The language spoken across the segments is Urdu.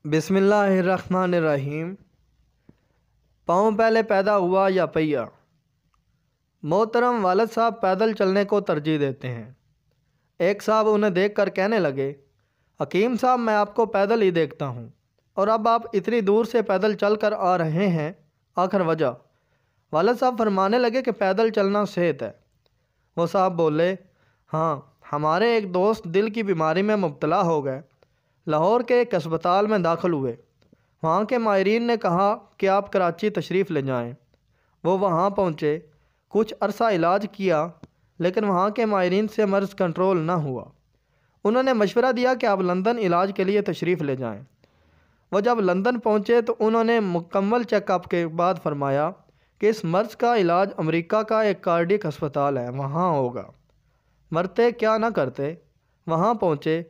بسم اللہ الرحمن الرحیم۔ پاؤں پہلے پیدا ہوا یا پہیا؟ محترم والد صاحب پیدل چلنے کو ترجیح دیتے ہیں۔ ایک صاحب انہیں دیکھ کر کہنے لگے، حکیم صاحب میں آپ کو پیدل ہی دیکھتا ہوں، اور اب آپ اتنی دور سے پیدل چل کر آ رہے ہیں، آخر وجہ؟ والد صاحب فرمانے لگے کہ پیدل چلنا صحت ہے۔ وہ صاحب بولے، ہاں، ہمارے ایک دوست دل کی بیماری میں مبتلا ہو گئے، لاہور کے ایک اسپتال میں داخل ہوئے۔ وہاں کے ماہرین نے کہا کہ آپ کراچی تشریف لے جائیں۔ وہ وہاں پہنچے، کچھ عرصہ علاج کیا، لیکن وہاں کے ماہرین سے مرض کنٹرول نہ ہوا۔ انہوں نے مشورہ دیا کہ آپ لندن علاج کے لیے تشریف لے جائیں۔ وہ جب لندن پہنچے تو انہوں نے مکمل چیک اپ کے بعد فرمایا کہ اس مرض کا علاج امریکہ کا ایک کارڈیک ہسپتال ہے، وہاں ہوگا۔ مرتے کیا نہ کرتے، وہاں پہنچے۔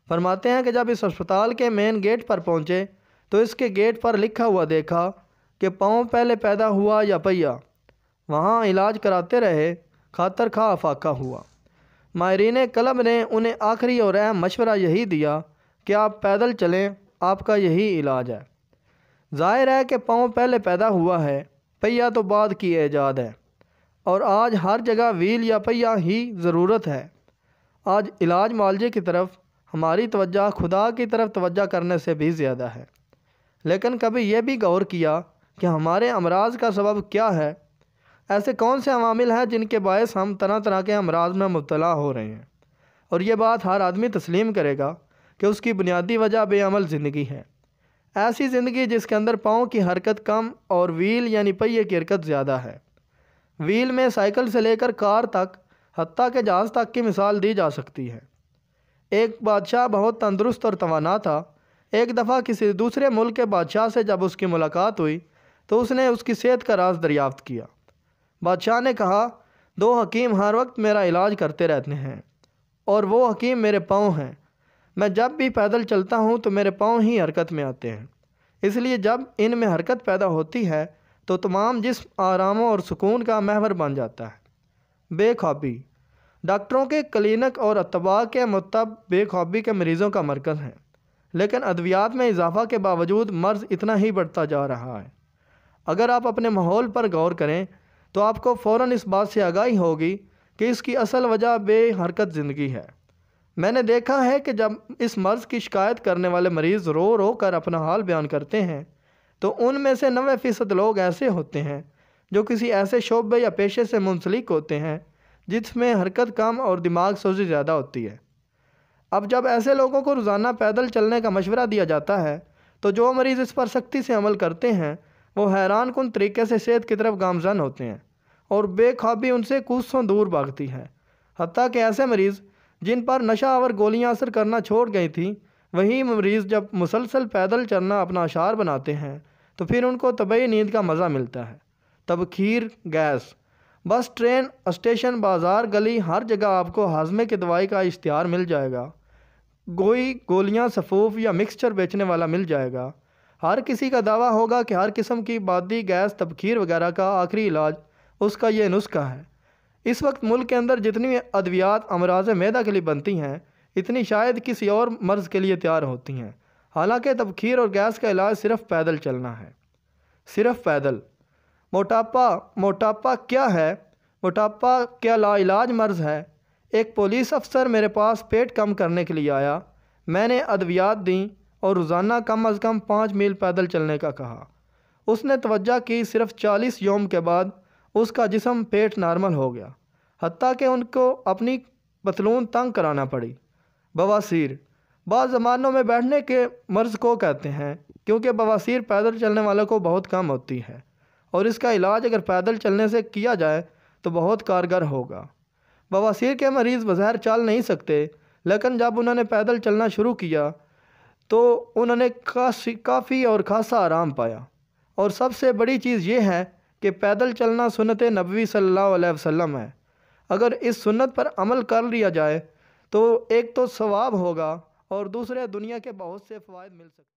فرماتے ہیں کہ جب اس ہسپتال کے مین گیٹ پر پہنچے تو اس کے گیٹ پر لکھا ہوا دیکھا کہ پاؤں پہلے پیدا ہوا یا پہیا۔ وہاں علاج کراتے رہے، خاطر خواہ افاقہ ہوا۔ ماہرین قلب نے انہیں آخری اور اہم مشورہ یہی دیا کہ آپ پیدل چلیں، آپ کا یہی علاج ہے۔ ظاہر ہے کہ پاؤں پہلے پیدا ہوا ہے، پہیا تو بعد کی ایجاد ہے، اور آج ہر جگہ ویل یا پہیا ہی ضرورت ہے۔ آج علاج معالجے کی طرف ہماری توجہ خدا کی طرف توجہ کرنے سے بھی زیادہ ہے، لیکن کبھی یہ بھی غور کیا کہ ہمارے امراض کا سبب کیا ہے؟ ایسے کون سے عوامل ہیں جن کے باعث ہم طرح طرح کے امراض میں مبتلا ہو رہے ہیں؟ اور یہ بات ہر آدمی تسلیم کرے گا کہ اس کی بنیادی وجہ بے عمل زندگی ہے۔ ایسی زندگی جس کے اندر پاؤں کی حرکت کم اور ویل یعنی پہیے کی حرکت زیادہ ہے۔ ویل میں سائیکل سے لے کر کار تک، حتیٰ کہ جہاز تک کی مثال دی جا سکتی ہے۔ ایک بادشاہ بہت تندرست اور توانا تھا۔ ایک دفعہ کسی دوسرے ملک کے بادشاہ سے جب اس کی ملاقات ہوئی تو اس نے اس کی صحت کا راز دریافت کیا۔ بادشاہ نے کہا، دو حکیم ہر وقت میرا علاج کرتے رہتے ہیں، اور وہ حکیم میرے پاؤں ہیں۔ میں جب بھی پیدل چلتا ہوں تو میرے پاؤں ہی حرکت میں آتے ہیں، اس لیے جب ان میں حرکت پیدا ہوتی ہے تو تمام جسم آرام اور سکون کا محور بن جاتا ہے۔ بے خوابی ڈاکٹروں کے کلینک اور اطباء کے مطب بے خوابی کے مریضوں کا مرکز ہیں، لیکن ادویات میں اضافہ کے باوجود مرض اتنا ہی بڑھتا جا رہا ہے۔ اگر آپ اپنے ماحول پر غور کریں تو آپ کو فوراً اس بات سے آگاہی ہوگی کہ اس کی اصل وجہ بے حرکت زندگی ہے۔ میں نے دیکھا ہے کہ جب اس مرض کی شکایت کرنے والے مریض رو رو کر اپنا حال بیان کرتے ہیں تو ان میں سے 90% لوگ ایسے ہوتے ہیں جو کسی ایسے شعبے یا پیشے سے منسلک ہوتے ہیں جس میں حرکت کم اور دماغ سوزی زیادہ ہوتی ہے۔ اب جب ایسے لوگوں کو روزانہ پیدل چلنے کا مشورہ دیا جاتا ہے تو جو مریض اس پر سختی سے عمل کرتے ہیں وہ حیران کن طریقے سے صحت کی طرف گامزن ہوتے ہیں، اور بے خوابی ان سے کوسوں دور بھاگتی ہے۔ حتیٰ کہ ایسے مریض جن پر نشہ آور گولیاں اثر کرنا چھوڑ گئی تھیں، وہی مریض جب مسلسل پیدل چلنا اپنا شعار بناتے ہیں تو پھر ان کو طبعی نیند کا مزہ ملتا ہے۔ تبخیر گیس بس، ٹرین، اسٹیشن، بازار، گلی، ہر جگہ آپ کو ہاضمے کی دوائی کا اشتہار مل جائے گا۔ گولیاں، سفوف یا مکسچر بیچنے والا مل جائے گا۔ ہر کسی کا دعویٰ ہوگا کہ ہر قسم کی بادی، گیس، تبخیر وغیرہ کا آخری علاج اس کا یہ نسخہ ہے۔ اس وقت ملک کے اندر جتنی ادویات امراض معدہ کے لیے بنتی ہیں اتنی شاید کسی اور مرض کے لیے تیار ہوتی ہیں، حالانکہ تبخیر اور گیس کا علاج صرف پیدل چلنا ہے، صرف پیدل۔ موٹاپا کیا ہے؟ موٹاپا کیا لا علاج مرض ہے؟ ایک پولیس افسر میرے پاس پیٹ کم کرنے کے لیے آیا۔ میں نے ادویات دیں اور روزانہ کم از کم 5 میل پیدل چلنے کا کہا۔ اس نے توجہ کی، صرف 40 یوم کے بعد اس کا جسم پیٹ نارمل ہو گیا، حتیٰ کہ ان کو اپنی پتلون تنگ کرانا پڑی۔ بواسیر بعض زمانوں میں بیٹھنے کے مرض کو کہتے ہیں، کیونکہ بواسیر پیدل چلنے والوں کو بہت کم ہوتی ہے، اور اس کا علاج اگر پیدل چلنے سے کیا جائے تو بہت کارگر ہوگا۔ بواسیر کے مریض بظاہر چل نہیں سکتے، لیکن جب انہوں نے پیدل چلنا شروع کیا تو انہوں نے کافی اور خاصا آرام پایا۔ اور سب سے بڑی چیز یہ ہے کہ پیدل چلنا سنت نبوی صلی اللہ علیہ وسلم ہے۔ اگر اس سنت پر عمل کر لیا جائے تو ایک تو ثواب ہوگا، اور دوسرے دنیا کے بہت سے فوائد مل سکتے ہیں۔